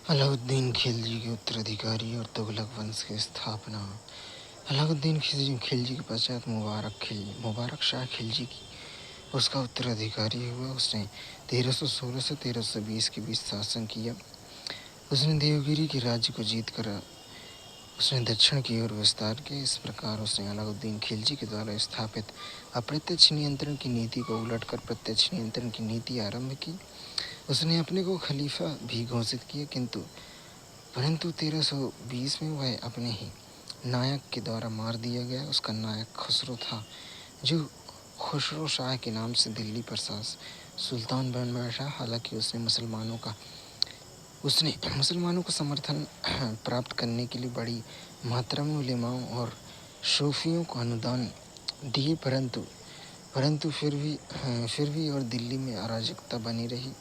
अलाउद्दीन खिलजी के उत्तराधिकारी और तुगलक वंश की स्थापना। अलाउद्दीन खिलजी के पश्चात मुबारक शाह खिलजी की उसका उत्तराधिकारी हुआ। उसने 1316 से 1320 के बीच शासन किया। उसने देवगिरी के राज्य को जीतकर उसने दक्षिण की ओर विस्तार किया। इस प्रकार उसने अलाउद्दीन खिलजी के द्वारा स्थापित अप्रत्यक्ष नियंत्रण की नीति को उलटकर प्रत्यक्ष नियंत्रण की नीति आरंभ की। उसने अपने को खलीफा भी घोषित किया, परंतु 1320 में वह अपने ही नायक के द्वारा मार दिया गया। उसका नायक खसरो था, जो खुसरो शाह के नाम से दिल्ली पर सुल्तान बन बैठा। हालांकि उसने मुसलमानों का समर्थन प्राप्त करने के लिए बड़ी मात्रा में उलेमाओं और सूफियों को अनुदान दिए, परंतु फिर भी और दिल्ली में अराजकता बनी रही।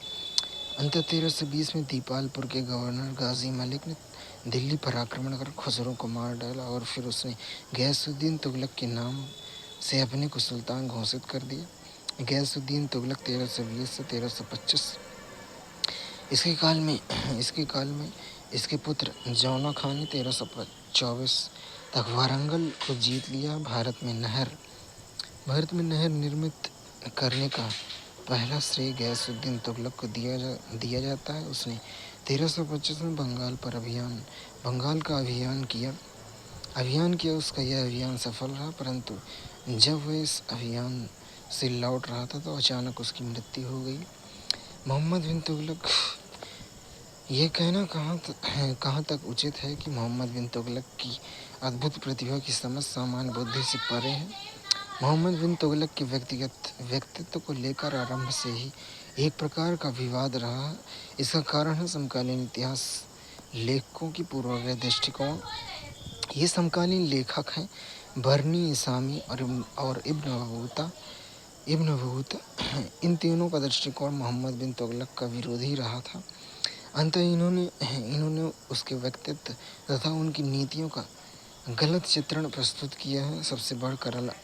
अंततः 1320 में दीपालपुर के गवर्नर गाजी मलिक ने दिल्ली पर आक्रमण कर खुसरो को मार डाला और फिर उसने गयासुद्दीन तुगलक के नाम से अपने को सुल्तान घोषित कर दिया। गयासुद्दीन तुगलक 1320 से 1325 इसके काल में इसके पुत्र जौना खान ने 1324 तक वारंगल को जीत लिया। भारत में नहर निर्मित करने का पहला श्रेय गयासुद्दीन तुगलक को दिया जाता है। उसने 1325 में बंगाल का अभियान किया। उसका यह अभियान सफल रहा, परंतु जब वह इस अभियान से लौट रहा था तो अचानक उसकी मृत्यु हो गई। मोहम्मद बिन तुगलक, ये कहना कहाँ तक उचित है कि मोहम्मद बिन तुगलक की अद्भुत प्रतिभा की समझ सामान्य बुद्धि से परे है। मोहम्मद बिन तुगलक के व्यक्तित्व को लेकर आरंभ से ही एक प्रकार का विवाद रहा। इसका कारण है समकालीन इतिहास लेखकों की पूर्वाग्रह दृष्टिकोण। ये समकालीन लेखक हैं बरनी, इसामी और इब्न बतूता। इन तीनों का दृष्टिकोण मोहम्मद बिन तुगलक का विरोधी रहा था। अंततः इन्होंने उसके व्यक्तित्व तथा उनकी नीतियों का गलत चित्रण प्रस्तुत किया है। सबसे बढ़कर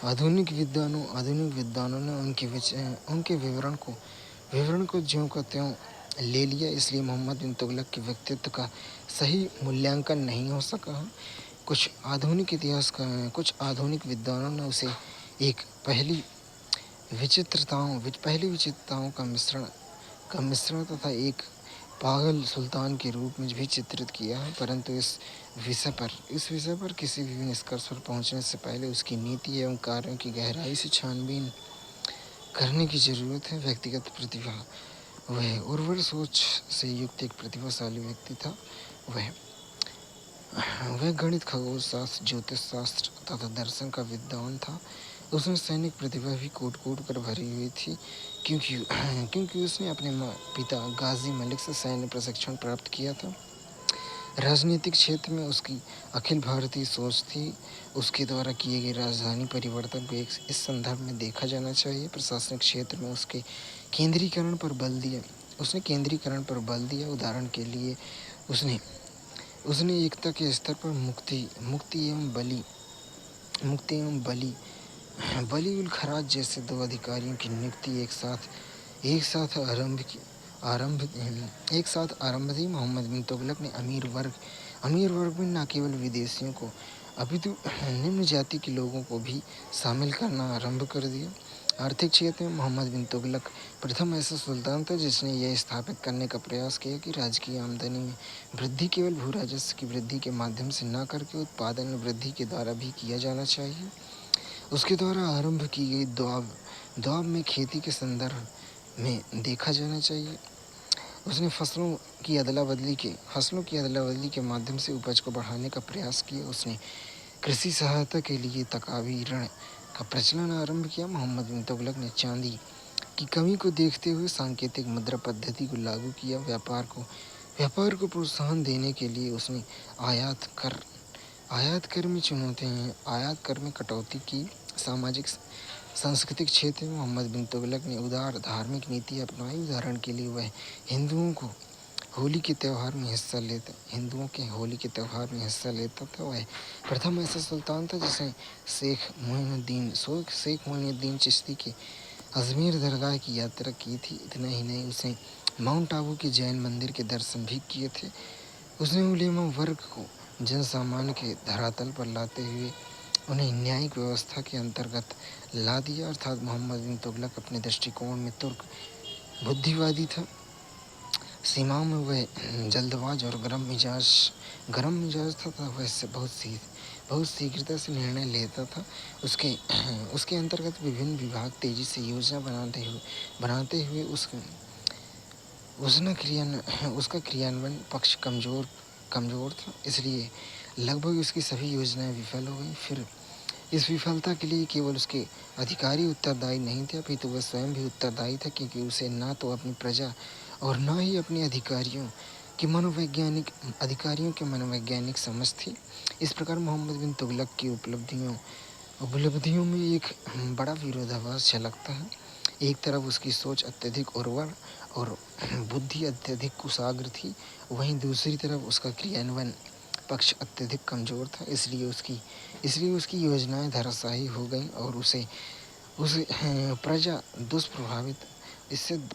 आधुनिक विद्वानों ने उनके विवरण को ज्यों का त्यों ले लिया। इसलिए मोहम्मद बिन तुगलक के व्यक्तित्व का सही मूल्यांकन नहीं हो सका है। कुछ आधुनिक विद्वानों ने उसे एक पहली विचित्रताओं का मिश्रण तथा एक पागल सुल्तान के रूप में भी चित्रित किया है। परंतु इस विषय पर किसी भी निष्कर्ष पर पहुंचने से पहले उसकी नीति एवं कार्यों की गहराई से छानबीन करने की जरूरत है। व्यक्तिगत प्रतिभा। वह उर्वर सोच से युक्त एक प्रतिभाशाली व्यक्ति था। वह गणित, खगोल शास्त्र, ज्योतिष शास्त्र तथा दर्शन का विद्वान था। उसमें सैनिक प्रतिभा भी कूट कर भरी हुई थी, क्योंकि उसने अपने पिता गाजी मलिक से सैन्य प्रशिक्षण प्राप्त किया था। राजनीतिक क्षेत्र में उसकी अखिल भारतीय सोच थी। उसके द्वारा किए गए राजधानी परिवर्तन को इस संदर्भ में देखा जाना चाहिए। प्रशासनिक क्षेत्र में उसने केंद्रीकरण पर बल दिया। उदाहरण के लिए उसने एकता के स्तर पर मुक्ति एवं बली उल खराज जैसे 2 अधिकारियों की नियुक्ति एक साथ आरंभ थी। मोहम्मद बिन तुगलक ने अमीर वर्ग में न केवल विदेशियों को अपितु निम्न जाति के लोगों को भी शामिल करना आरंभ कर दिया। आर्थिक क्षेत्र में मोहम्मद बिन तुगलक प्रथम ऐसा सुल्तान था जिसने यह स्थापित करने का प्रयास किया कि राजकीय आमदनी में वृद्धि केवल भू राजस्व की वृद्धि के माध्यम से न करके उत्पादन में वृद्धि के द्वारा भी किया जाना चाहिए। उसके द्वारा आरंभ की गई द्वाब में खेती के संदर्भ में देखा जाना चाहिए। उसने फसलों की अदला बदली के माध्यम से उपज को बढ़ाने का प्रयास किया। उसने कृषि सहायता के लिए तकावी ऋण का प्रचलन आरंभ किया। मोहम्मद बिन तुगलक ने चांदी की कमी को देखते हुए सांकेतिक मुद्रा पद्धति को लागू किया। व्यापार को प्रोत्साहन देने के लिए उसने आयात कर में कटौती की। सामाजिक सांस्कृतिक क्षेत्र में मोहम्मद बिन तुगलक ने उदार धार्मिक नीति अपनाई। उदाहरण के लिए वह हिंदुओं के होली के त्यौहार में हिस्सा लेता था। वह प्रथम ऐसा सुल्तान था जिसने शेख मोइनुद्दीन चिश्ती के अजमेर दरगाह की यात्रा की थी। इतना ही नहीं, उसने माउंट आबू के जैन मंदिर के दर्शन भी किए थे। उसने उलेमा वर्ग को जनसामान्य के धरातल पर लाते हुए उन्हें न्यायिक व्यवस्था के अंतर्गत ला दिया। अर्थात मोहम्मद बिन तुगलक अपने दृष्टिकोण में तुर्क बुद्धिवादी था। सीमाओं में वह जल्दबाज और गरम मिजाज था। वह बहुत शीघ्रता से निर्णय लेता था। उसके अंतर्गत विभिन्न विभाग तेजी से योजना बनाते हुए उसका क्रियान्वयन पक्ष कमजोर था, इसलिए लगभग उसकी सभी योजनाएं विफल हो गईं। फिर इस विफलता के लिए केवल उसके अधिकारी उत्तरदायी नहीं थे, अपितु वह स्वयं भी उत्तरदायी था, क्योंकि उसे न तो अपनी प्रजा और न ही अपने अधिकारियों के मनोवैज्ञानिक समझ थी। इस प्रकार मोहम्मद बिन तुगलक की उपलब्धियों में एक बड़ा विरोधाभास झलकता है। एक तरफ उसकी सोच अत्यधिक उर्वर और बुद्धि अत्यधिक कुशाग्र थी, वहीं दूसरी तरफ उसका क्रियान्वयन पक्ष अत्यधिक कमजोर था। इसलिए उसकी योजनाएं धराशायी हो गईं और इससे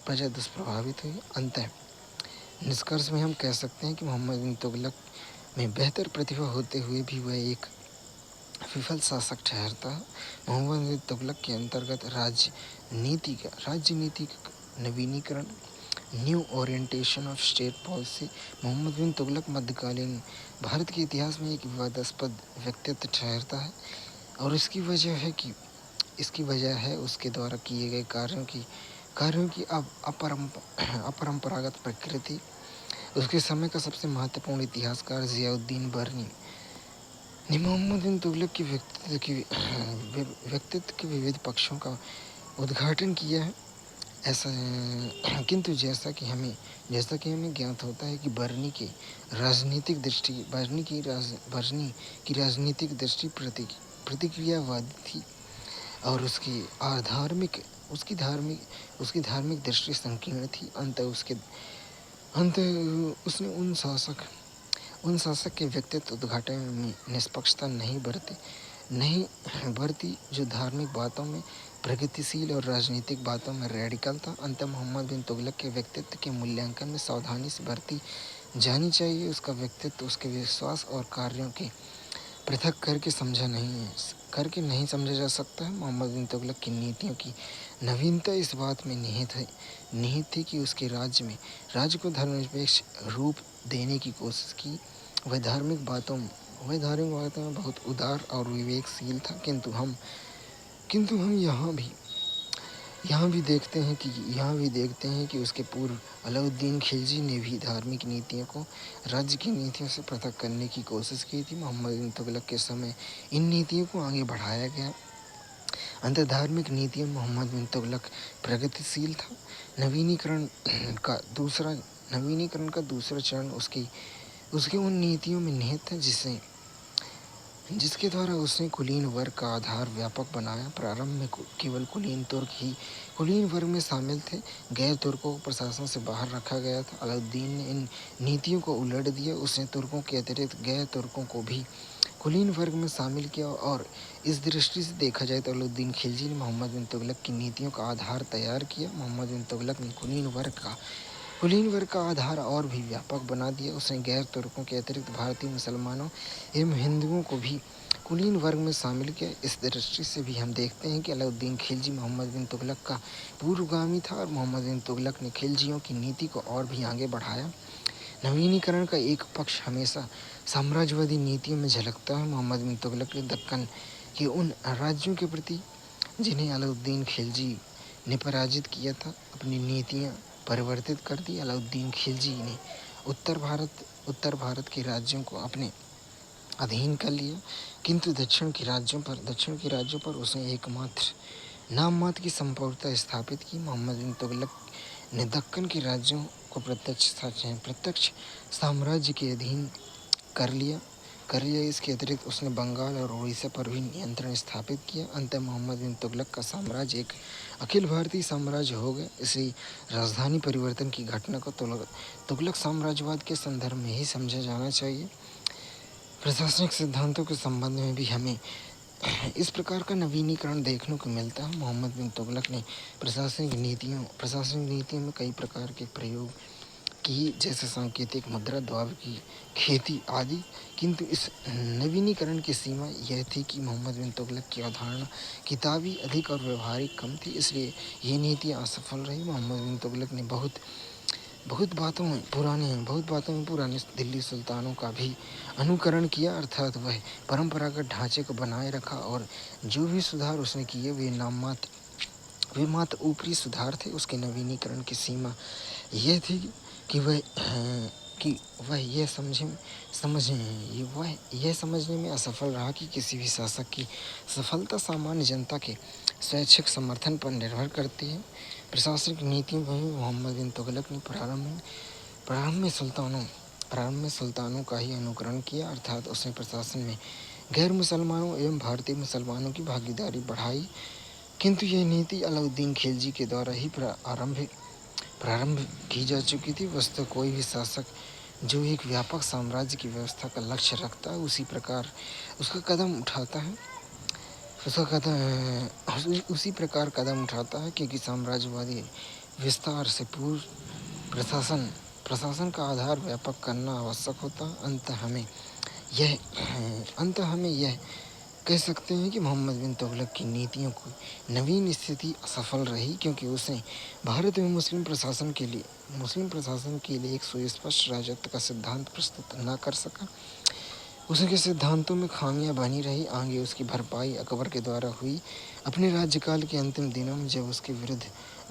प्रजा दुष्प्रभावित हुई। अंततः निष्कर्ष में हम कह सकते हैं कि मोहम्मद बिन तुगलक में बेहतर प्रतिभा होते हुए भी वह एक विफल शासक ठहरता है। मोहम्मद बिन तुगलक के अंतर्गत राजनीतिक नवीनीकरण, new orientation of state policy. Mohammad bin Tughlaq मध्यकालीन भारत के इतिहास में एक विवादास्पद व्यक्तित्व ठहरता है, और इसकी वजह है उसके द्वारा किए गए कार्यों की अपरंपरागत प्रकृति। उसके समय का सबसे महत्वपूर्ण इतिहासकार ज़ियाउद्दीन बरनी ने मोहम्मद बिन तुगलक की व्यक्तित्व के विविध पक्षों का उद्घाटन किया है। किंतु जैसा कि हमें ज्ञात होता है कि बरनी की राजनीतिक दृष्टि प्रतिक्रियावादी थी, और उसकी धार्मिक दृष्टि संकीर्ण थी। अंत उसने उन शासक के व्यक्तित्व उद्घाटन में निष्पक्षता नहीं बरती जो धार्मिक बातों में प्रगतिशील और राजनीतिक बातों में रेडिकल था। अंत मोहम्मद बिन तुगलक के व्यक्तित्व के मूल्यांकन में सावधानी से बरती जानी चाहिए। उसका व्यक्तित्व उसके विश्वास और कार्यों के पृथक करके नहीं समझा जा सकता है। मोहम्मद बिन तुगलक की नीतियों की नवीनता इस बात में निहित थी कि उसके राज्य को धर्मनिरपेक्ष रूप देने की कोशिश की। वह धार्मिक बातों में बहुत उदार और विवेकशील था, किंतु हम यहाँ भी देखते हैं कि उसके पूर्व अलाउद्दीन खिलजी ने भी धार्मिक नीतियों को राज्य की नीतियों से पृथक करने की कोशिश की थी। मोहम्मद बिन तुगलक के समय इन नीतियों को आगे बढ़ाया गया। अंतर धार्मिक नीतियों में मोहम्मद बिन तुगलक प्रगतिशील था। नवीनीकरण का दूसरा चरण उसके उन नीतियों में निहित था जिसके द्वारा उसने कुलीन वर्ग का आधार व्यापक बनाया। प्रारंभ में केवल कुलीन वर्ग में शामिल थे, गैर तुर्कों को प्रशासन से बाहर रखा गया था। अलाउद्दीन ने इन नीतियों को उलट दिया। उसने तुर्कों के अतिरिक्त गैर तुर्कों को भी कुलीन वर्ग में शामिल किया, और इस दृष्टि से देखा जाए तो अलाउद्दीन खिलजी ने मोहम्मद बिन तुगलक की नीतियों का आधार तैयार किया। मोहम्मद बिन तुगलक ने कुलीन वर्ग का आधार और भी व्यापक बना दिया। उसने गैर तुर्कों के अतिरिक्त भारतीय मुसलमानों एवं हिंदुओं को भी कुलीन वर्ग में शामिल किया। इस दृष्टि से भी हम देखते हैं कि अलाउद्दीन खिलजी मोहम्मद बिन तुगलक का पूर्वगामी था, और मोहम्मद बिन तुगलक ने खिलजियों की नीति को और भी आगे बढ़ाया। नवीनीकरण का एक पक्ष हमेशा साम्राज्यवादी नीतियों में झलकता है। मोहम्मद बिन तुगलक ने दक्कन के उन राज्यों के प्रति जिन्हें अलाउद्दीन खिलजी ने पराजित किया था, अपनी नीतियाँ परिवर्तित कर दी। अलाउद्दीन खिलजी ने उत्तर भारत के राज्यों को अपने अधीन कर लिया, किंतु दक्षिण के राज्यों पर उसने एकमात्र नाम मात्र की संप्रभुता स्थापित की। मोहम्मद बिन तुगलक ने दक्कन के राज्यों को प्रत्यक्ष साम्राज्य के अधीन कर लिया। इसके अतिरिक्त उसने बंगाल और उड़ीसा पर भी नियंत्रण स्थापित किया। अंततः मोहम्मद बिन तुगलक का साम्राज्य एक अखिल भारतीय साम्राज्य हो गया। इसी राजधानी परिवर्तन की घटना को तुगलक साम्राज्यवाद के संदर्भ में ही समझा जाना चाहिए। प्रशासनिक सिद्धांतों के संबंध में भी हमें इस प्रकार का नवीनीकरण देखने को मिलता है। मोहम्मद बिन तुगलक ने प्रशासनिक नीतियों में कई प्रकार के प्रयोग की, जैसे सांकेतिक मुद्रा, द्वार की खेती आदि। किंतु इस नवीनीकरण की सीमा यह थी कि मोहम्मद बिन तुगलक की अवधारणा किताबी अधिक और व्यवहारिक कम थी, इसलिए ये नीतियाँ असफल रही। मोहम्मद बिन तुगलक ने बहुत बातों में पुराने दिल्ली सुल्तानों का भी अनुकरण किया, अर्थात वह परंपरागत ढांचे को बनाए रखा और जो भी सुधार उसने किए वे मात्र ऊपरी सुधार थे। उसके नवीनीकरण की सीमा यह थी कि वह यह समझने में असफल रहा कि किसी भी शासक की सफलता सामान्य जनता के स्वैच्छिक समर्थन पर निर्भर करती है। प्रशासनिक नीतियों में भी मोहम्मद बिन तुगलक ने प्रारंभ में सुल्तानों का ही अनुकरण किया, अर्थात उसने प्रशासन में गैर मुसलमानों एवं भारतीय मुसलमानों की भागीदारी बढ़ाई। किंतु यह नीति अलाउद्दीन खिलजी के द्वारा ही प्रारंभ की जा चुकी थी। वस्तु कोई भी शासक जो एक व्यापक साम्राज्य की व्यवस्था का लक्ष्य रखता है, उसी प्रकार कदम उठाता है, क्योंकि साम्राज्यवादी विस्तार से पूर्व प्रशासन का आधार व्यापक करना आवश्यक होता है। अंत हमें यह कह सकते हैं कि मोहम्मद बिन तुगलक की नीतियों की नवीन स्थिति असफल रही, क्योंकि उसने भारत में मुस्लिम प्रशासन के लिए एक सुस्पष्ट राजत्व का सिद्धांत प्रस्तुत न कर सका। उसके सिद्धांतों में खामियां बनी रही। आगे उसकी भरपाई अकबर के द्वारा हुई। अपने राज्यकाल के अंतिम दिनों में जब उसके विरुद्ध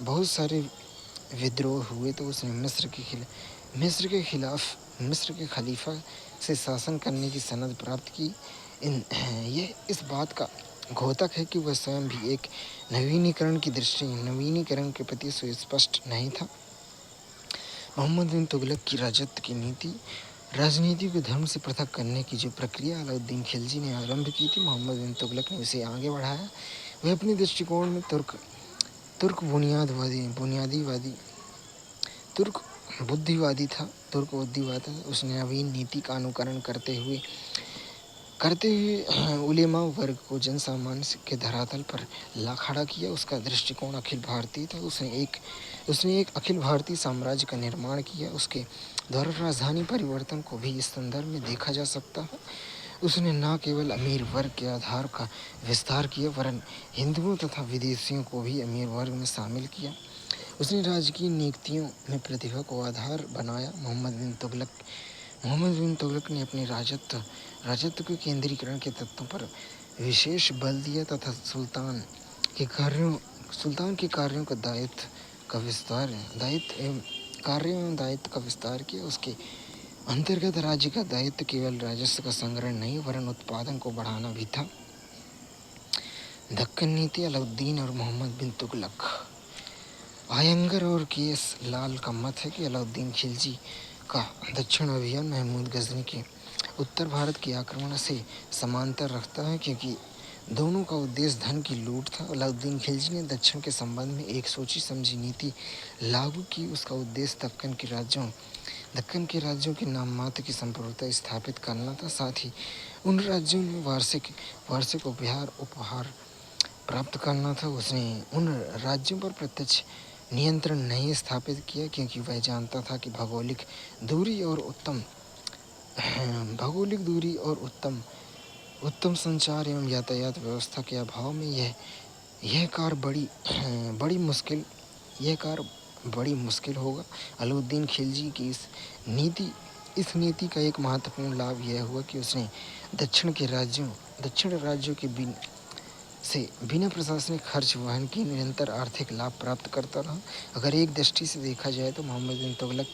बहुत सारे विद्रोह हुए, तो उसने मिस्र के खलीफा से शासन करने की सनद प्राप्त की। यह इस बात का घोतक है कि वह स्वयं भी एक नवीनीकरण के प्रति सुस्पष्ट नहीं था। मोहम्मद बिन तुगलक की राजत्व की राजनीति को धर्म से पृथक करने की जो प्रक्रिया अलाउद्दीन खिलजी ने आरंभ की थी, मोहम्मद बिन तुगलक ने उसे आगे बढ़ाया। वह अपने दृष्टिकोण में तुर्क बुद्धिवादी था। उसने नवीन नीति का अनुकरण करते हुए उलेमा वर्ग को जनसामान्य के धरातल पर ला खड़ा किया। उसका दृष्टिकोण अखिल भारतीय था। उसने एक अखिल भारतीय साम्राज्य का निर्माण किया। उसके द्वारा राजधानी परिवर्तन को भी इस संदर्भ में देखा जा सकता है। उसने न केवल अमीर वर्ग के आधार का विस्तार किया, वरन हिंदुओं तथा विदेशियों को भी अमीर वर्ग में शामिल किया। उसने राजकीय नियुक्तियों में प्रतिभा को आधार बनाया। मोहम्मद बिन तुगलक ने अपने राजत्व के केंद्रीकरण के तत्वों पर विशेष बल दिया तथा सुल्तान के कार्यों का दायित्व का विस्तार किया। उसके अंतर्गत राज्य का दायित्व केवल राजस्व का संग्रह नहीं, वरन उत्पादन को बढ़ाना भी था। दक्कन नीति, अलाउद्दीन और मोहम्मद बिन तुगलक। आयंगर और के.एस. लाल का मत है कि अलाउद्दीन खिलजी का दक्षिण अभियान महमूद गजनी के उत्तर भारत के आक्रमण से समांतर रखता है, क्योंकि दोनों का उद्देश्य धन की लूट था। अलाउद्दीन खिलजी ने दक्षिण के संबंध में एक सोची समझी नीति लागू की। उसका उद्देश्य दक्कन के राज्यों के नाम मात्र की संप्रभुता स्थापित करना था। साथ ही उन राज्यों में वार्षिक उपहार प्राप्त करना था। उसने उन राज्यों पर प्रत्यक्ष नियंत्रण नहीं स्थापित किया, क्योंकि वह जानता था कि भौगोलिक दूरी और उत्तम संचार एवं यातायात व्यवस्था के अभाव में यह कार्य बड़ी मुश्किल होगा। अलाउद्दीन खिलजी की इस नीति का एक महत्वपूर्ण लाभ यह हुआ कि उसने दक्षिण राज्यों के बिना प्रशासनिक खर्च वहन की निरंतर आर्थिक लाभ प्राप्त करता रहा। अगर एक दृष्टि से देखा जाए तो मोहम्मद बिन तुगलक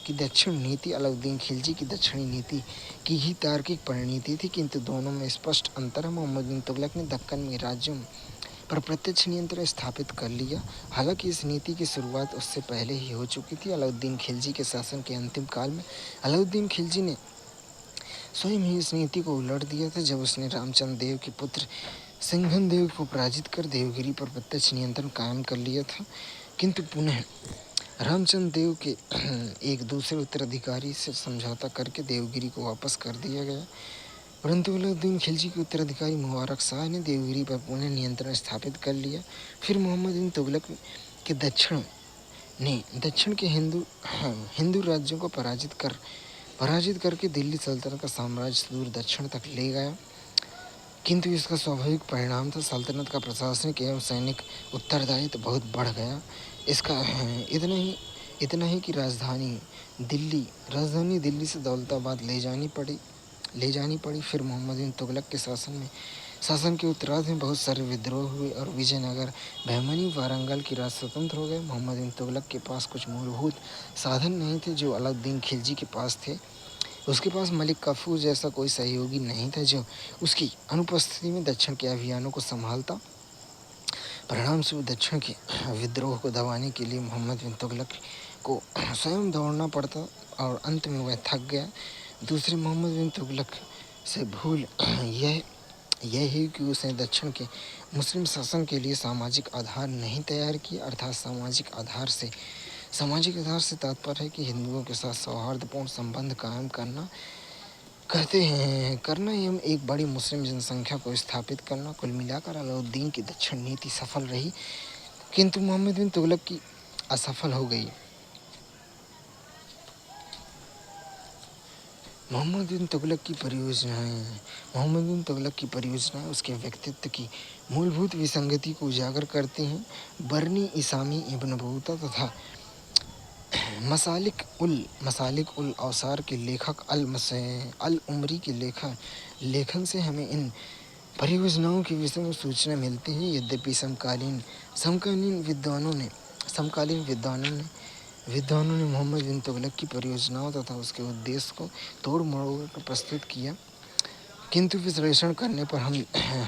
की दक्षिण नीति अलाउद्दीन खिलजी की दक्षिणी नीति की ही तार्किक परिणति थी, किंतु दोनों में स्पष्ट अंतर है। मोहम्मद बिन तुगलक ने दक्कन में राज्यों पर प्रत्यक्ष नियंत्रण स्थापित कर लिया। हालांकि इस नीति की शुरुआत उससे पहले ही हो चुकी थी। अलाउद्दीन खिलजी के शासन के अंतिम काल में अलाउद्दीन खिलजी ने स्वयं ही इस नीति को उलट दिया था, जब उसने रामचंद्र देव के पुत्र सिंघन देव को पराजित कर देवगिरी पर प्रत्यक्ष नियंत्रण कायम कर लिया था। किंतु पुनः रामचंद्र देव के एक दूसरे उत्तराधिकारी से समझौता करके देवगिरी को वापस कर दिया गया। परंतु अलाउद्दीन खिलजी के उत्तराधिकारी मुबारक शाह ने देवगिरी पर पुनः नियंत्रण स्थापित कर लिया। फिर मोहम्मद बिन तुगलक के दक्षिण के हिंदू राज्यों को पराजित करके दिल्ली सल्तनत का साम्राज्य दूर दक्षिण तक ले गया। किंतु इसका स्वाभाविक परिणाम था सल्तनत का प्रशासनिक एवं सैनिक उत्तरदायित्व बहुत बढ़ गया। इसका इतना ही कि राजधानी दिल्ली से दौलताबाद ले जानी पड़ी। फिर मोहम्मद बिन तुगलक के शासन के उत्तरार्ध में बहुत सारे विद्रोह हुए और विजयनगर, बहमनी, वारंगल की राज स्वतंत्र हो गए। मोहम्मद बिन तुगलक के पास कुछ मूलभूत साधन नहीं थे जो अलाउद्दीन खिलजी के पास थे। उसके पास मलिक काफूर जैसा कोई सहयोगी नहीं था जो उसकी अनुपस्थिति में दक्षिण के अभियानों को संभालता। परिणाम स्वरूप दक्षिण के विद्रोह को दबाने के लिए मोहम्मद बिन तुगलक को स्वयं दौड़ना पड़ता और अंत में वह थक गया। दूसरे मोहम्मद बिन तुगलक से भूल यह है कि उसने दक्षिण के मुस्लिम शासन के लिए सामाजिक आधार नहीं तैयार किया। अर्थात सामाजिक आधार से तात्पर्य है कि हिंदुओं के साथ सौहार्दपूर्ण संबंध कायम करना एवं एक बड़ी मुस्लिम जनसंख्या को स्थापित करना। कुल मिलाकर अलाउद्दीन की दक्षिण नीति सफल रही, किंतु मोहम्मद बिन तुगलक की असफल हो गई। मोहम्मद बिन तुगलक की परियोजनाएं उसके व्यक्तित्व की मूलभूत विसंगति को उजागर करती हैं। बरनी इसामी इब्न बतूता तथा मसालिक उल औसार के लेखक अल उमरी के लेखन से हमें इन परियोजनाओं के विषय में सूचना मिलती है। यद्यपि समकालीन विद्वानों ने मोहम्मद बिन तुगलक की परियोजनाओं तथा उसके उद्देश्य को तोड़ मरोड़ कर प्रस्तुत किया, किंतु विश्लेषण करने पर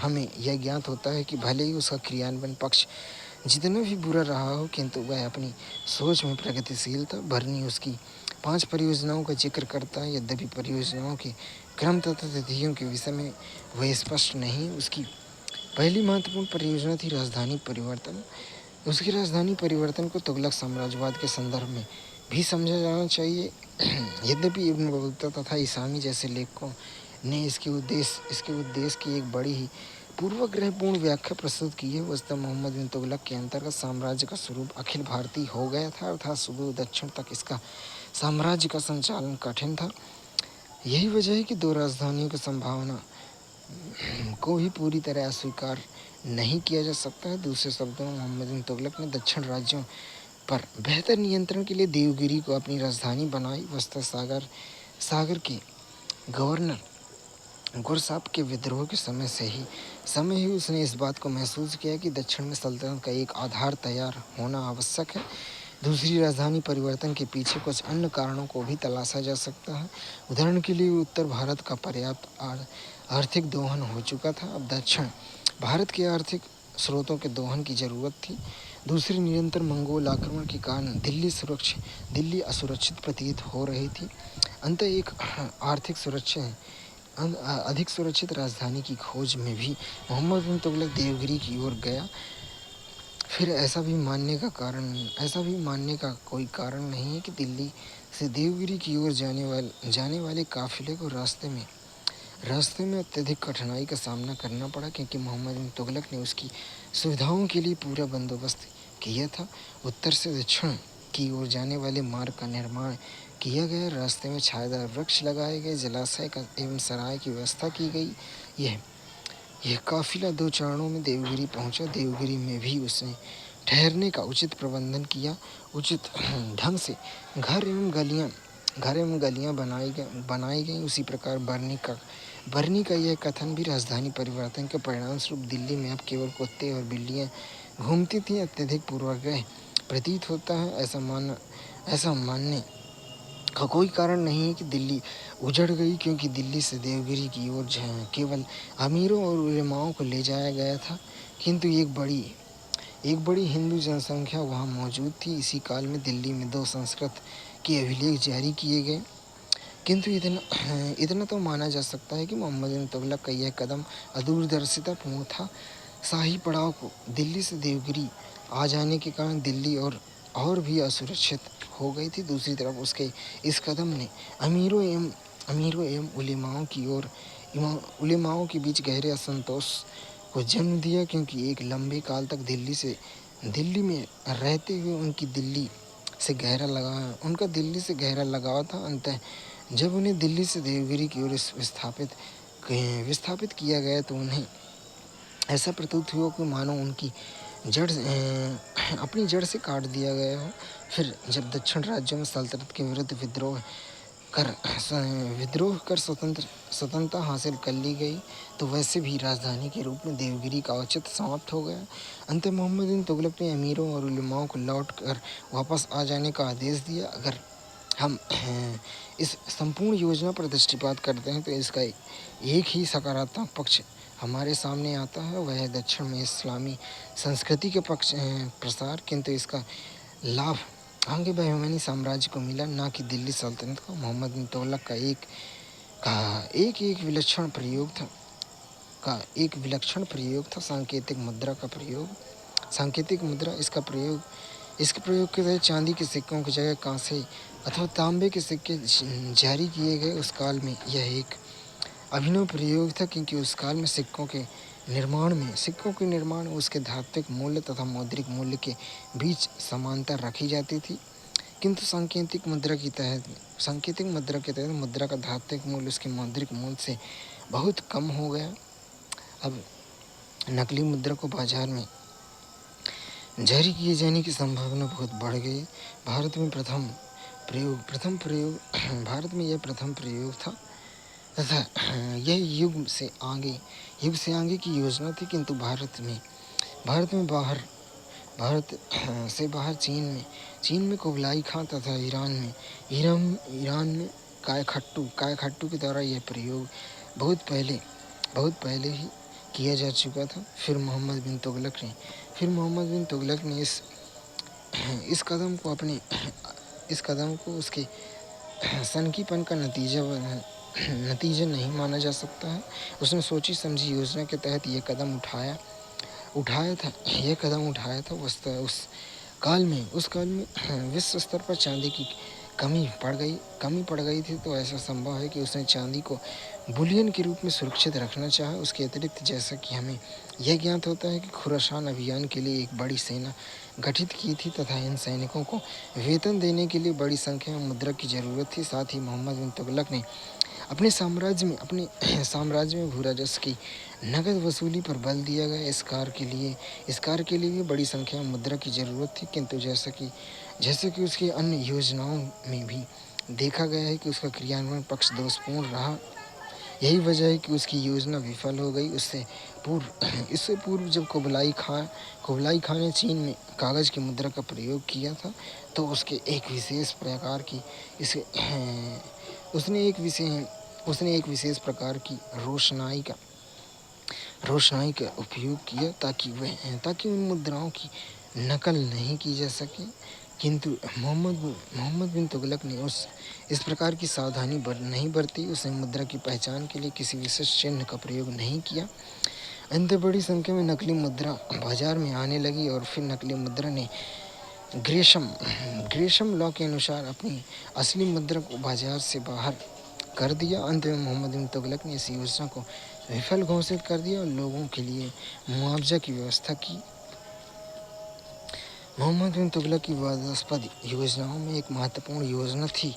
हमें यह ज्ञात होता है कि भले ही उसका क्रियान्वयन पक्ष जितना भी बुरा रहा हो, किंतु वह अपनी सोच में प्रगतिशील था। बरनी उसकी 5 परियोजनाओं का जिक्र करता है। यद्यपि परियोजनाओं के क्रम तथा तिथियों के विषय में वह स्पष्ट नहीं। उसकी पहली महत्वपूर्ण परियोजना थी राजधानी परिवर्तन। उसकी राजधानी परिवर्तन को तुगलक साम्राज्यवाद के संदर्भ में भी समझा जाना चाहिए। यद्यपि इब्न बतूता तथा इसामी जैसे लेखकों ने इसके उद्देश्य की एक बड़ी ही पूर्वग्रहपूर्ण व्याख्या प्रस्तुत की है। वस्तुतः मोहम्मद बिन तुगलक के अंतर्गत साम्राज्य का स्वरूप अखिल भारतीय हो गया था, अर्थात सुदूर दक्षिण तक इसका साम्राज्य का संचालन कठिन था। यही वजह है कि 2 राजधानियों की संभावना को ही पूरी तरह अस्वीकार नहीं किया जा सकता है। दूसरे शब्दों में मोहम्मद बिन तुगलक ने दक्षिण राज्यों पर बेहतर नियंत्रण के लिए देवगिरी को अपनी राजधानी बनाई। वस्तुतः सागर के गवर्नर गुरसाप के विद्रोह के समय ही उसने इस बात को महसूस किया कि दक्षिण में सल्तनत का एक आधार तैयार होना आवश्यक है। दूसरी राजधानी परिवर्तन के पीछे कुछ अन्य कारणों को भी तलाशा जा सकता है। उदाहरण के लिए उत्तर भारत का पर्याप्त आर्थिक दोहन हो चुका था। अब दक्षिण भारत के आर्थिक स्रोतों के दोहन की जरूरत थी। दूसरी, निरंतर मंगोल आक्रमण के कारण दिल्ली असुरक्षित प्रतीत हो रही थी। अंततः एक अधिक सुरक्षित राजधानी की खोज में भी मोहम्मद बिन तुगलक देवगिरी की ओर गया। फिर ऐसा भी मानने का कोई कारण नहीं है कि दिल्ली से देवगिरी की ओर जाने वाले काफिले को रास्ते में अत्यधिक कठिनाई का सामना करना पड़ा, क्योंकि मोहम्मद बिन तुगलक ने उसकी सुविधाओं के लिए पूरा बंदोबस्त किया था। उत्तर से दक्षिण की ओर जाने वाले मार्ग का निर्माण किया गया, रास्ते में छायादार वृक्ष लगाए गए, जलाशय एवं सराय की व्यवस्था की गई। यह काफिला 2 चरणों में देवगिरी पहुंचा। देवगिरी में भी उसने ठहरने का उचित प्रबंधन किया। उचित ढंग से घर एवं गलियां बनाई गई। उसी प्रकार बरनी का यह कथन भी राजधानी परिवर्तन के परिणाम स्वरूप दिल्ली में अब केवल कुत्ते और बिल्लियां घूमती थीं अत्यधिक पूर्वाग्रह प्रतीत होता है। ऐसा मानने का कोई कारण नहीं है कि दिल्ली उजड़ गई क्योंकि दिल्ली से देवगिरी की ओर केवल अमीरों और उलेमाओं को ले जाया गया था, किंतु एक बड़ी हिंदू जनसंख्या वहां मौजूद थी। इसी काल में दिल्ली में 2 संस्कृत के अभिलेख जारी किए गए, किंतु इतना तो माना जा सकता है कि मोहम्मद बिन तुगलक का यह कदम अदूरदर्शितापूर्ण था। शाही पड़ाव को दिल्ली से देवगिरी आ जाने के कारण दिल्ली और भी असुरक्षित हो गई थी। दूसरी तरफ उसके इस कदम ने अमीरों एवं उलेमाओं की ओर उलेमाओं के बीच गहरे असंतोष को जन्म दिया, क्योंकि एक लंबे काल तक दिल्ली में रहते हुए उनका दिल्ली से गहरा लगाव था। अंततः जब उन्हें दिल्ली से देवगिरी की ओर विस्थापित किया गया तो उन्हें ऐसा प्रतीत हुआ कि मानो उनकी अपनी जड़ से काट दिया गया हो। फिर जब दक्षिण राज्यों में सल्तनत के विरुद्ध विद्रोह कर स्वतंत्रता हासिल कर ली गई, तो वैसे भी राजधानी के रूप में देवगिरी का औचित्य समाप्त हो गया। अंत मोहम्मद बिन तुगलक ने अमीरों और उलमाओं को लौट कर वापस आ जाने का आदेश दिया। अगर हम इस संपूर्ण योजना पर दृष्टिपात करते हैं तो इसका एक ही सकारात्मक पक्ष हमारे सामने आता है, वह है दक्षिण में इस्लामी संस्कृति के प्रसार। किंतु इसका लाभ आगे बहमानी साम्राज्य को मिला, ना कि दिल्ली सल्तनत को। मोहम्मद बिन तुगलक का एक विलक्षण प्रयोग था सांकेतिक मुद्रा का प्रयोग। सांकेतिक मुद्रा इसके प्रयोग के तहत चांदी के सिक्कों की जगह कांसे अथवा तांबे के सिक्के जारी किए गए। उस काल में यह एक अभिनव प्रयोग था, क्योंकि उस काल में सिक्कों के निर्माण उसके धात्विक मूल्य तथा मौद्रिक मूल्य के बीच समानता रखी जाती थी। किंतु सांकेतिक मुद्रा के तहत मुद्रा का धात्विक मूल्य उसके मौद्रिक मूल्य से बहुत कम हो गया। अब नकली मुद्रा को बाजार में जारी किए जाने की संभावना बहुत बढ़ गई। भारत में यह प्रथम प्रयोग था तथा यह युग से आगे की योजना थी। किंतु भारत से बाहर चीन में कुबलाई खां तथा ईरान में कायखट्टू के द्वारा यह प्रयोग बहुत पहले ही किया जा चुका था। फिर मोहम्मद बिन तुगलक ने इस कदम को उसके सनकीपन का नतीजा नहीं माना जा सकता है। उसने सोची समझी योजना के तहत यह कदम उठाया था। उस काल में विश्व स्तर पर चांदी की कमी पड़ गई थी, तो ऐसा संभव है कि उसने चांदी को बुलियन के रूप में सुरक्षित रखना चाहा। उसके अतिरिक्त जैसा कि हमें यह ज्ञात होता है कि खुरासान अभियान के लिए एक बड़ी सेना गठित की थी तथा इन सैनिकों को वेतन देने के लिए बड़ी संख्या में मुद्रा की जरूरत थी। साथ ही मोहम्मद बिन तुगलक ने अपने साम्राज्य में भू राजस्व की नगद वसूली पर बल दिया गया। इस कार्य के लिए भी बड़ी संख्या में मुद्रा की जरूरत थी। किंतु जैसे कि उसकी अन्य योजनाओं में भी देखा गया है कि उसका क्रियान्वयन पक्ष दोषपूर्ण रहा। यही वजह है कि उसकी योजना विफल हो गई। इससे पूर्व जब कुबलाई खां ने चीन में कागज की मुद्रा का प्रयोग किया था, तो उसने एक विशेष प्रकार की रोशनाई का उपयोग किया ताकि उन मुद्राओं की नकल नहीं की जा सके। किंतु मोहम्मद बिन तुगलक ने इस प्रकार की सावधानी नहीं बरती। उसने मुद्रा की पहचान के लिए किसी विशेष चिन्ह का प्रयोग नहीं किया। अंत बड़ी संख्या में नकली मुद्रा बाजार में आने लगी और फिर नकली मुद्रा ने ग्रेशम लॉ के अनुसार अपनी असली मुद्रा को बाजार से बाहर कर दिया। अंत में मोहम्मद बिन तुगलक ने इस योजना को विफल घोषित कर दिया और लोगों के लिए मुआवजा की व्यवस्था की। मोहम्मद बिन तुगलक की विवादास्पद योजनाओं में एक महत्वपूर्ण योजना थी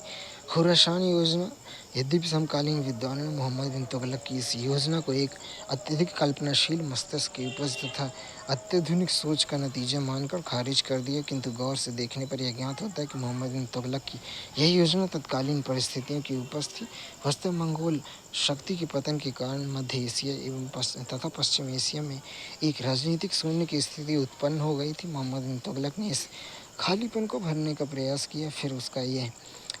खुरासान योजना। यद्यपि समकालीन विद्वानों ने मोहम्मद बिन तुगलक की इस योजना को एक अत्यधिक कल्पनाशील मस्तिष्क की उपज तथा अत्याधुनिक सोच का नतीजा मानकर खारिज कर दिया, किंतु गौर से देखने पर यह ज्ञात होता है कि मोहम्मद बिन तुगलक की यह योजना तत्कालीन परिस्थितियों की उपज थी। वास्तव मंगोल शक्ति के पतन के कारण मध्य एशिया तथा पश्चिम एशिया में एक राजनीतिक शून्य की स्थिति उत्पन्न हो गई थी। मोहम्मद बिन तुगलक ने इस खालीपन को भरने का प्रयास किया। फिर उसका यह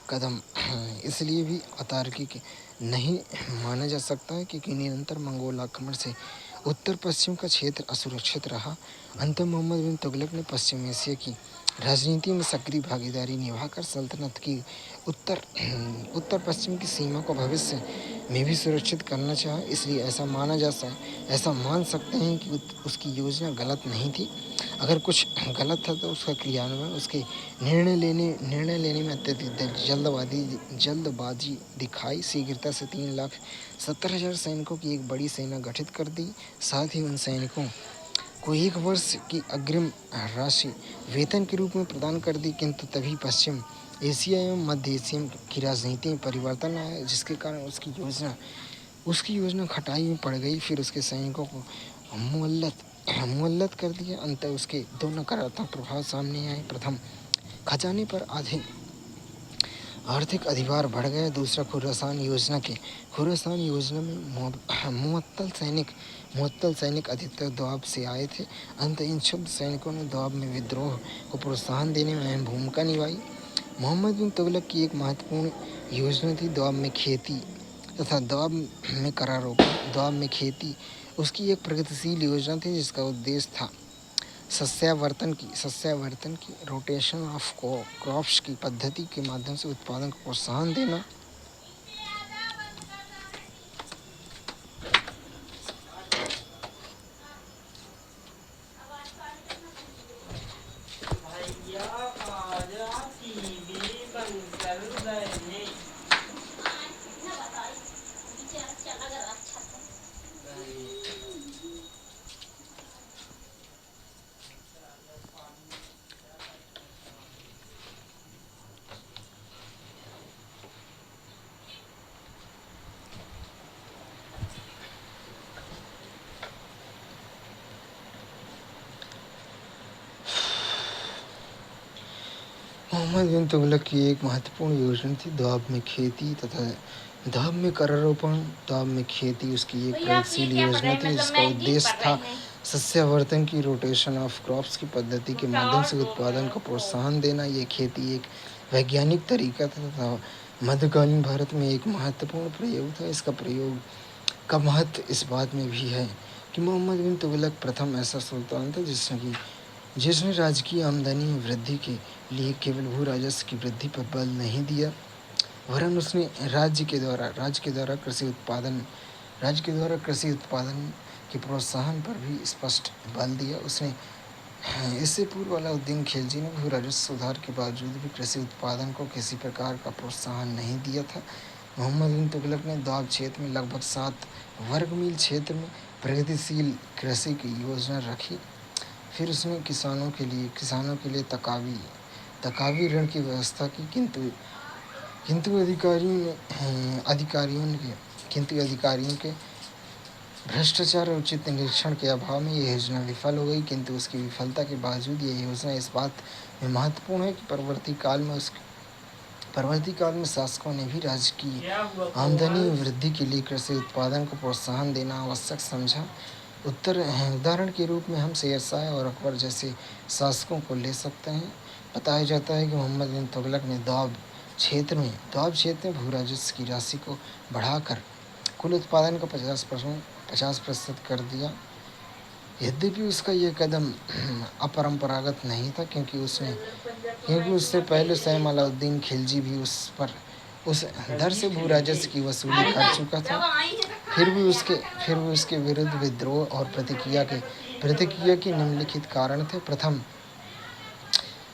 कदम इसलिए भी अतार्किक नहीं माना जा सकता है क्योंकि निरंतर मंगोल आक्रमण से उत्तर पश्चिम का क्षेत्र असुरक्षित रहा। अंततः मोहम्मद बिन तुगलक ने पश्चिम एशिया की राजनीति में सक्रिय भागीदारी निभाकर सल्तनत की उत्तर पश्चिम की सीमा को भविष्य में भी सुरक्षित करना चाहा, इसलिए ऐसा मान सकते हैं कि उसकी योजना गलत नहीं थी। अगर कुछ गलत था तो उसका क्रियान्वयन, उसके निर्णय लेने में अत्यधिक जल्दबाजी दिखाई। शीघ्रता से 3,70,000 सैनिकों की एक बड़ी सेना गठित कर दी। साथ ही उन सैनिकों को 1 वर्ष की अग्रिम राशि वेतन के रूप में प्रदान कर दी। किंतु तभी पश्चिम एशिया एवं मध्य एशिया की राजनीति में परिवर्तन आया, जिसके कारण उसकी योजना खटाई में पड़ गई। फिर उसके सैनिकों को मुअल्लत कर दिया। अंततः उसके दो नकारात्मक प्रभाव सामने आए। प्रथम, खजाने पर आर्थिक अधिभार बढ़ गया। दूसरा, खुरासान योजना में मुअत्तल सैनिक अधिकतर दोआब से आए थे। अंत इन क्षुब्ध सैनिकों ने दोआब में विद्रोह को प्रोत्साहन देने में अहम भूमिका निभाई। मोहम्मद बिन तुगलक की एक महत्वपूर्ण योजना थी दोआब में खेती तथा दोआब में करारोपण। दोआब में खेती उसकी एक प्रगतिशील योजना थी, जिसका उद्देश्य था सस्यावर्तन की रोटेशन ऑफ क्रॉप्स की पद्धति के माध्यम से उत्पादन को प्रोत्साहन देना। मोहम्मद बिन तुगलक की एक महत्वपूर्ण योजना थी दोआब में खेती तथा दोआब में करारोपण। दोआब में खेती उसकी एक प्रगतिशील योजना थी, जिसका उद्देश्य था सस्यावर्तन की रोटेशन ऑफ क्रॉप्स की पद्धति के माध्यम से उत्पादन को प्रोत्साहन देना। यह खेती एक वैज्ञानिक तरीका था तथा मध्यकालीन भारत में एक महत्वपूर्ण प्रयोग था। इसका प्रयोग का महत्व इस बात में भी है कि मोहम्मद बिन तुगलक प्रथम ऐसा सुल्तान था जिसने राजकीय आमदनी में वृद्धि के लिए केवल भू राजस्व की वृद्धि पर बल नहीं दिया, वरन उसने राज्य के द्वारा कृषि उत्पादन के प्रोत्साहन पर भी स्पष्ट बल दिया। उसने इससे पूर्व अलाउद्दीन खिलजी ने भू राजस्व सुधार के बावजूद भी कृषि उत्पादन को किसी प्रकार का प्रोत्साहन नहीं दिया था। मोहम्मद बिन तुगलक ने दोआब क्षेत्र में लगभग 7 वर्ग मील क्षेत्र में प्रगतिशील कृषि की योजना रखी। फिर उसने किसानों के लिए तकावी ऋण की व्यवस्था की। किंतु अधिकारियों के भ्रष्टाचार और उचित निरीक्षण के अभाव में यह योजना विफल हो गई। किंतु उसकी विफलता के बावजूद यह योजना इस बात में महत्वपूर्ण है कि परवर्ती काल में शासकों ने भी राज्य की आमदनी में वृद्धि के लिए कृषि उत्पादन को प्रोत्साहन देना आवश्यक समझा। उदाहरण के रूप में हम शेरशाह और अकबर जैसे शासकों को ले सकते हैं। बताया जाता है कि मोहम्मद बिन तुगलक ने दोआब क्षेत्र में भू राजस्व की राशि को बढ़ाकर कुल उत्पादन का 50% कर दिया। यद्यपि उसका यह कदम अपरंपरागत नहीं था, क्योंकि उससे पहले सैयद अलाउद्दीन खिलजी भी उस दर से भू राजस्व की वसूली कर चुका था। फिर भी उसके विरुद्ध विद्रोह और प्रतिक्रिया के निम्नलिखित कारण थे।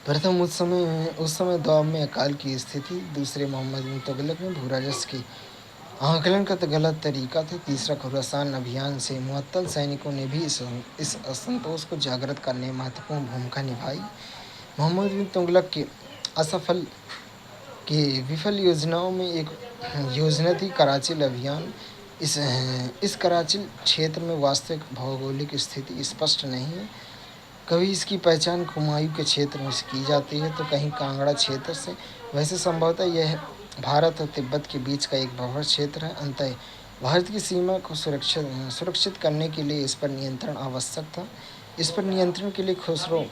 प्रथम उस समय दोआब में अकाल की स्थिति। दूसरे, मोहम्मद बिन तुगलक ने भू राजस्व की आकलन का गलत तरीका था। तीसरा, खुरासान अभियान से मुअत्तल सैनिकों ने भी इस असंतोष को जागृत करने में महत्वपूर्ण भूमिका निभाई। मोहम्मद बिन तुगलक के विफल योजनाओं में एक योजना थी कराचिल अभियान। इस कराचिल क्षेत्र में वास्तविक भौगोलिक स्थिति स्पष्ट नहीं है। कभी इसकी पहचान कुमायूं के क्षेत्र में से की जाती है तो कहीं कांगड़ा क्षेत्र से। वैसे संभवतः यह भारत और तिब्बत के बीच का एक बफर क्षेत्र है। अंततः भारत की सीमा को सुरक्षित करने के लिए इस पर नियंत्रण आवश्यक था। इस पर नियंत्रण के लिए खुसरो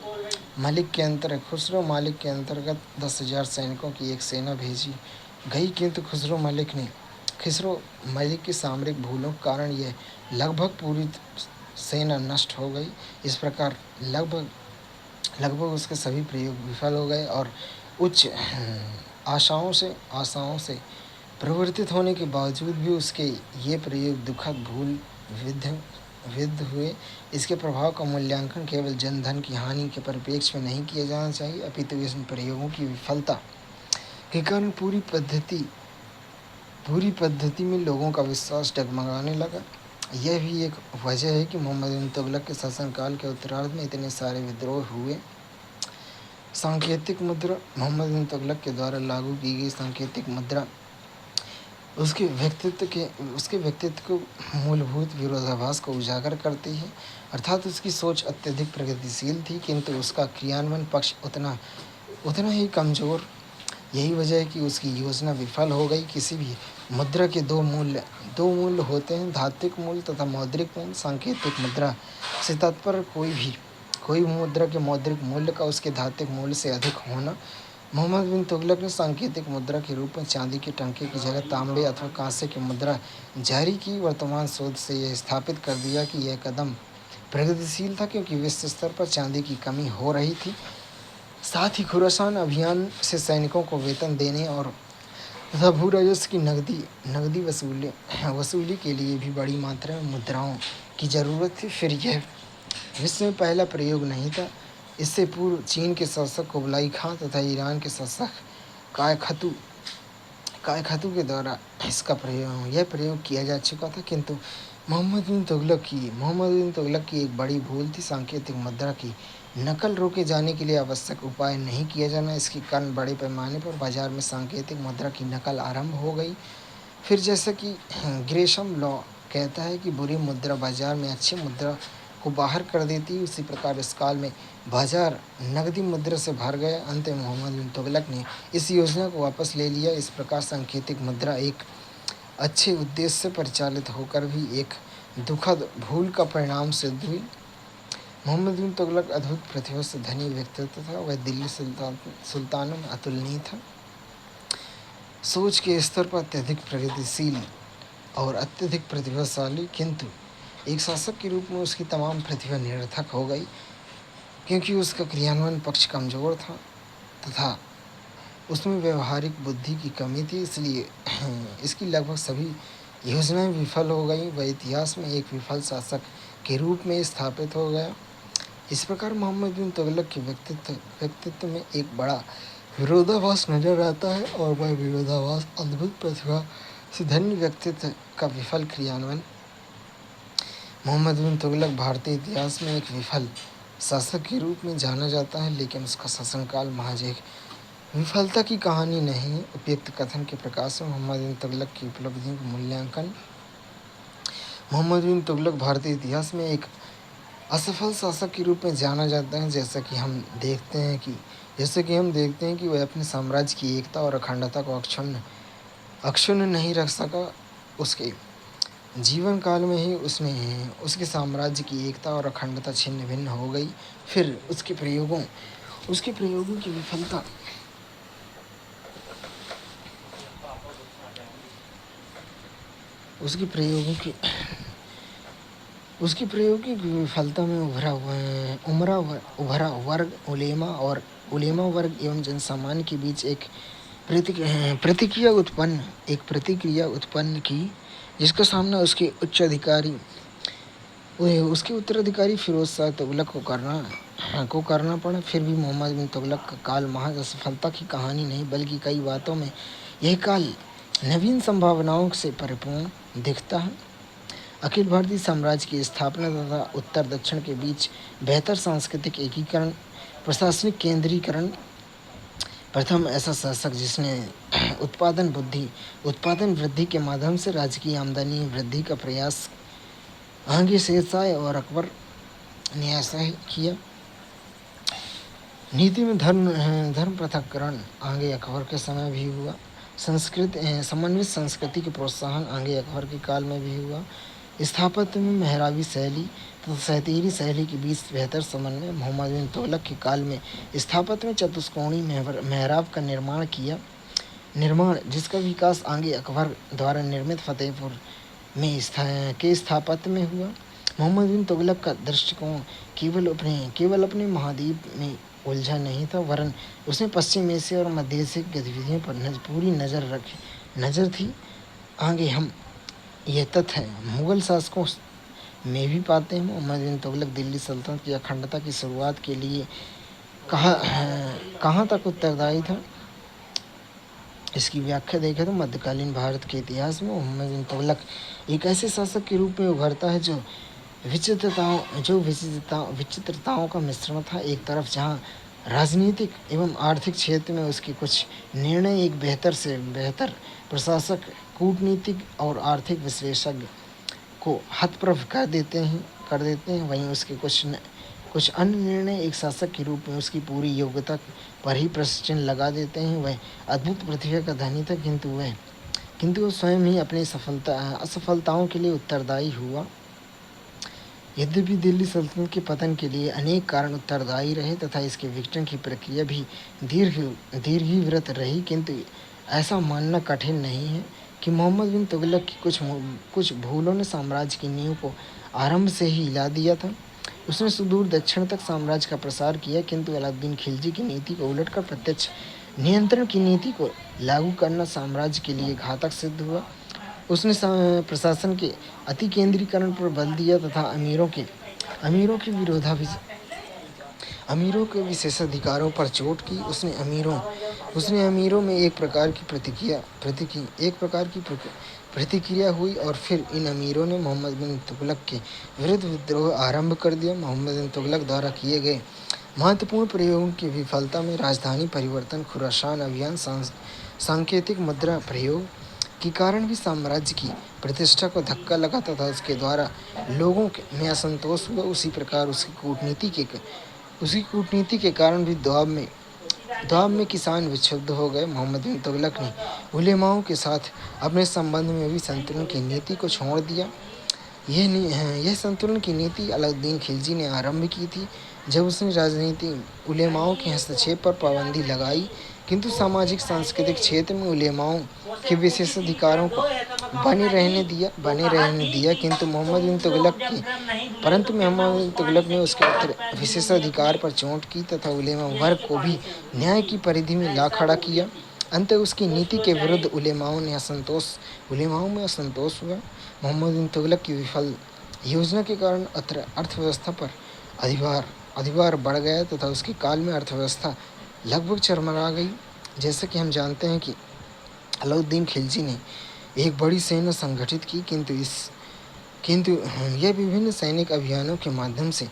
मालिक के अंतर्गत 10,000 सैनिकों की एक सेना भेजी गई, किंतु खुसरो मलिक की सामरिक भूलों के कारण यह लगभग पूरी सेना नष्ट हो गई। इस प्रकार लगभग उसके सभी प्रयोग विफल हो गए और उच्च आशाओं से प्रवर्तित होने के बावजूद भी उसके ये प्रयोग दुखद भूल विद्ध विद्ध हुए। इसके प्रभाव का मूल्यांकन केवल जनधन की हानि के परिप्रेक्ष्य में नहीं किया जाना चाहिए, अपितु इन प्रयोगों की विफलता के कारण पूरी पद्धति में लोगों का विश्वास डगमगाने लगा। यह भी एक वजह है कि मोहम्मद बिन तुगलक के शासनकाल के उत्तरार्ध में इतने सारे विद्रोह हुए। सांकेतिक मुद्रा मोहम्मद बिन तुगलक के द्वारा लागू की गई सांकेतिक मुद्रा उसके व्यक्तित्व को मूलभूत विरोधाभास को उजागर करती है। अर्थात उसकी सोच अत्यधिक प्रगतिशील थी, किंतु उसका क्रियान्वयन पक्ष उतना ही कमजोर। यही वजह है कि उसकी योजना विफल हो गई। किसी भी मुद्रा के दो मूल्य होते हैं, धात्विक मूल्य तथा मौद्रिक मूल्य। सांकेतिक मुद्रा से तात्पर्य कोई मुद्रा के मौद्रिक मूल्य का उसके धात्विक मूल्य से अधिक होना। मोहम्मद बिन तुगलक ने सांकेतिक मुद्रा के रूप में चांदी के टंके की जगह तांबे अथवा कांसे की मुद्रा जारी की। वर्तमान शोध से यह स्थापित कर दिया कि यह कदम प्रगतिशील था, क्योंकि विश्व स्तर पर चांदी की कमी हो रही थी। साथ ही खुरासान अभियान से सैनिकों को वेतन देने और तथा भू राजस्व की नगदी वसूली के लिए भी बड़ी मात्रा में मुद्राओं की जरूरत थी। फिर यह विश्व में पहला प्रयोग नहीं था। इससे पूर्व चीन के शासक कुबलाई खां तथा ईरान के शासक कायखतू के द्वारा यह प्रयोग किया जा चुका था, किंतु मोहम्मद बिन तुगलक की एक बड़ी भूल थी। सांकेतिक मुद्रा की नकल रोके जाने के लिए आवश्यक उपाय नहीं किया जाना। इसके कारण बड़े पैमाने पर बाजार में सांकेतिक मुद्रा की नकल आरंभ हो गई। फिर जैसा कि ग्रेशम लॉ कहता है कि बुरी मुद्रा बाजार में अच्छी मुद्रा को बाहर कर देती, उसी प्रकार इस काल में बाजार नकदी मुद्रा से भर गया। अंत में मोहम्मद बिन तुगलक ने इस योजना को वापस ले लिया। इस प्रकार सांकेतिक मुद्रा एक अच्छे उद्देश्य से परिचालित होकर भी एक दुखद भूल का परिणाम सिद्ध हुई। मोहम्मद बिन तुगलक अद्भुत प्रतिभा से धनी व्यक्तित्व था। वह दिल्ली सुल्तानों में अतुलनीय था। सोच के स्तर पर अत्यधिक प्रगतिशील और अत्यधिक प्रतिभाशाली, किंतु एक शासक के रूप में उसकी तमाम प्रतिभा निरर्थक हो गई, क्योंकि उसका क्रियान्वयन पक्ष कमजोर था तथा उसमें व्यवहारिक बुद्धि की कमी थी। इसलिए इसकी लगभग सभी योजनाएं विफल हो गई। वह इतिहास में एक विफल शासक के रूप में स्थापित हो गया। इस प्रकार मोहम्मद बिन तुगलक के व्यक्तित्व में एक बड़ा विरोधाभास नजर आता है, और वह विरोधाभास अद्भुत प्रतिभा से धन्य व्यक्तित्व का विफल क्रियान्वयन। मोहम्मद बिन तुगलक भारतीय इतिहास में एक विफल शासक के रूप में जाना जाता है, लेकिन उसका शासनकाल महज एक विफलता की कहानी नहीं। उपयुक्त कथन के प्रकाश में मोहम्मद बिन तुगलक की उपलब्धियों का मूल्यांकन। मोहम्मद बिन तुगलक भारतीय इतिहास में एक असफल शासक के रूप में जाना जाता है। जैसे कि हम देखते हैं कि वह अपने साम्राज्य की एकता और अखंडता को अक्षुण्ण नहीं रख सका। उसके जीवन काल में ही उसके साम्राज्य की एकता और अखंडता छिन्न भिन्न हो गई। फिर उसके प्रयोगों की विफलता उसकी प्रयोगी विफलता में उभरा वर्ग उलेमा वर्ग एवं जनसामान्य के बीच एक प्रतिक्रिया उत्पन्न की, जिसका सामना उसके उत्तराधिकारी फिरोज शाह तुगलक को करना पड़ा। फिर भी मोहम्मद बिन तुगलक का काल महज असफलता की कहानी नहीं, बल्कि कई बातों में यह काल नवीन संभावनाओं से परिपूर्ण दिखता है। अखिल भारतीय साम्राज्य की स्थापना तथा उत्तर दक्षिण के बीच बेहतर सांस्कृतिक एकीकरण, प्रशासनिक केंद्रीकरण। प्रथम ऐसा शासक जिसने उत्पादन वृद्धि के माध्यम से राजकीय आमदनी वृद्धि का प्रयास आगे शेरशाह और अकबर ने ऐसा ही किया। नीति में धर्म पृथक्करण आगे अकबर के समय भी हुआ। समन्वित संस्कृति के प्रोत्साहन आगे अकबर के काल में भी हुआ। स्थापत्य में मेहराबी शैली तथा सैतीरी शैली के बीच बेहतर समन्वय। मोहम्मद बिन तुगलक के काल में स्थापत्य में चतुष्कोणीय मेहराब का निर्माण जिसका विकास आगे अकबर द्वारा निर्मित फतेहपुर में के स्थापत्य में हुआ। मोहम्मद बिन तुगलक का दृष्टिकोण केवल अपने महाद्वीप में उलझा नहीं था, वरन उसने पश्चिम एशिया और मध्य एशिया की गतिविधियों पर पूरी नज़र थी। आगे हम यह तथ्य मुग़ल शासकों में भी पाते हैं। मोहम्मद बिन तुगलक दिल्ली सल्तनत की अखंडता की शुरुआत के लिए कहाँ तक उत्तरदायी था, इसकी व्याख्या देखें तो मध्यकालीन भारत के इतिहास में मोहम्मद बिन तुगलक एक ऐसे शासक के रूप में उभरता है जो विचित्रताओं का मिश्रण था। एक तरफ जहाँ राजनीतिक एवं आर्थिक क्षेत्र में उसके कुछ निर्णय एक बेहतर से बेहतर प्रशासक, कूटनीतिक और आर्थिक विश्लेषज्ञ को हतप्रभ कर देते हैं, वहीं उसके कुछ अन्य निर्णय एक शासक के रूप में उसकी पूरी योग्यता पर ही प्रश्न चिन्ह लगा देते हैं। वह अद्भुत प्रतिभा का धनी था, किंतु वह स्वयं ही अपनी असफलताओं के लिए उत्तरदायी हुआ। यद्यपि दिल्ली सल्तनत के पतन के लिए अनेक कारण उत्तरदायी रहे तथा इसके विघटन की प्रक्रिया भी दीर्घिवृत रही, किंतु ऐसा मानना कठिन नहीं है कि मोहम्मद बिन तुगलक की कुछ भूलों ने साम्राज्य की नींव को आरंभ से ही हिला दिया था। उसने सुदूर दक्षिण तक साम्राज्य का प्रसार किया, किंतु अलाउद्दीन खिलजी की नीति को उलटकर प्रत्यक्ष नियंत्रण की नीति को लागू करना साम्राज्य के लिए घातक सिद्ध हुआ। उसने प्रशासन के अति केंद्रीकरण पर बल दिया तथा अमीरों के विशेषाधिकारों पर चोट की। उसने अमीरों में एक प्रकार की प्रतिक्रिया हुई और फिर इन अमीरों ने मोहम्मद बिन तुगलक के विरुद्ध विद्रोह आरंभ कर दिया। मोहम्मद बिन तुगलक द्वारा किए गए महत्वपूर्ण प्रयोगों की विफलता में राजधानी परिवर्तन, खुरासान अभियान, सांकेतिक मुद्रा प्रयोग के कारण भी साम्राज्य की प्रतिष्ठा को धक्का लगा तथा उसके द्वारा लोगों में असंतोष हुआ। उसी प्रकार उसकी कूटनीति के कारण भी दौब में किसान विक्षुब्ध हो गए। मोहम्मद बिन तुगलक ने उलेमाओं के साथ अपने संबंध में भी संतुलन की नीति को छोड़ दिया। यह संतुलन की नीति अलाउद्दीन खिलजी ने आरंभ की थी जब उसने राजनीति उलेमाओं के हस्तक्षेप पर पाबंदी लगाई, किंतु सामाजिक सांस्कृतिक क्षेत्र में उलेमाओं के विशेषाधिकारों को बने रहने दिया। परंतु मोहम्मद बिन तुगलक ने उसके विशेषाधिकार पर चोट की तथा उलेमा वर्ग को भी न्याय की परिधि में ला खड़ा किया। अंत उसकी नीति के विरुद्ध उलेमाओं में असंतोष हुआ। मोहम्मद बिन तुगलक की विफल योजना के कारण अर्थव्यवस्था पर अधिभार बढ़ गया तथा उसके काल में अर्थव्यवस्था लगभग चरमरा गई। जैसे कि हम जानते हैं कि अलाउद्दीन खिलजी ने एक बड़ी सेना संगठित की, किंतु यह विभिन्न सैनिक अभियानों के माध्यम से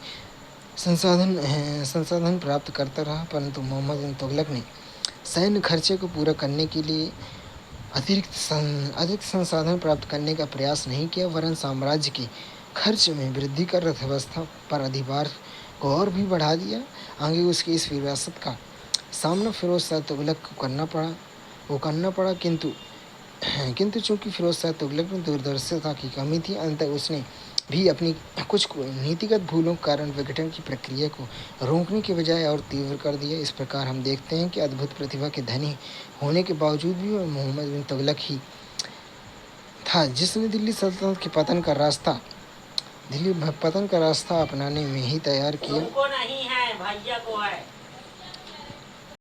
संसाधन प्राप्त करता रहा, परंतु मोहम्मद बिन तुगलक ने सैन्य खर्चे को पूरा करने के लिए अतिरिक्त संसाधन प्राप्त करने का प्रयास नहीं किया, वरन साम्राज्य के खर्च में वृद्धि कर अर्थव्यवस्था पर अधिभार को और भी बढ़ा दिया। आगे उसकी इस विरासत का सामना फिरोज शाह तुगलक को करना पड़ा, किंतु चूंकि फिरोज शाह तुगलक में दूरदर्शिता की कमी थी, अंततः उसने भी अपनी कुछ नीतिगत भूलों के कारण विघटन की प्रक्रिया को रोकने के बजाय और तीव्र कर दिया। इस प्रकार हम देखते हैं कि अद्भुत प्रतिभा के धनी होने के बावजूद भी वह मोहम्मद बिन तुगलक ही था जिसने दिल्ली सल्तनत के पतन का रास्ता अपनाने में ही तैयार किया।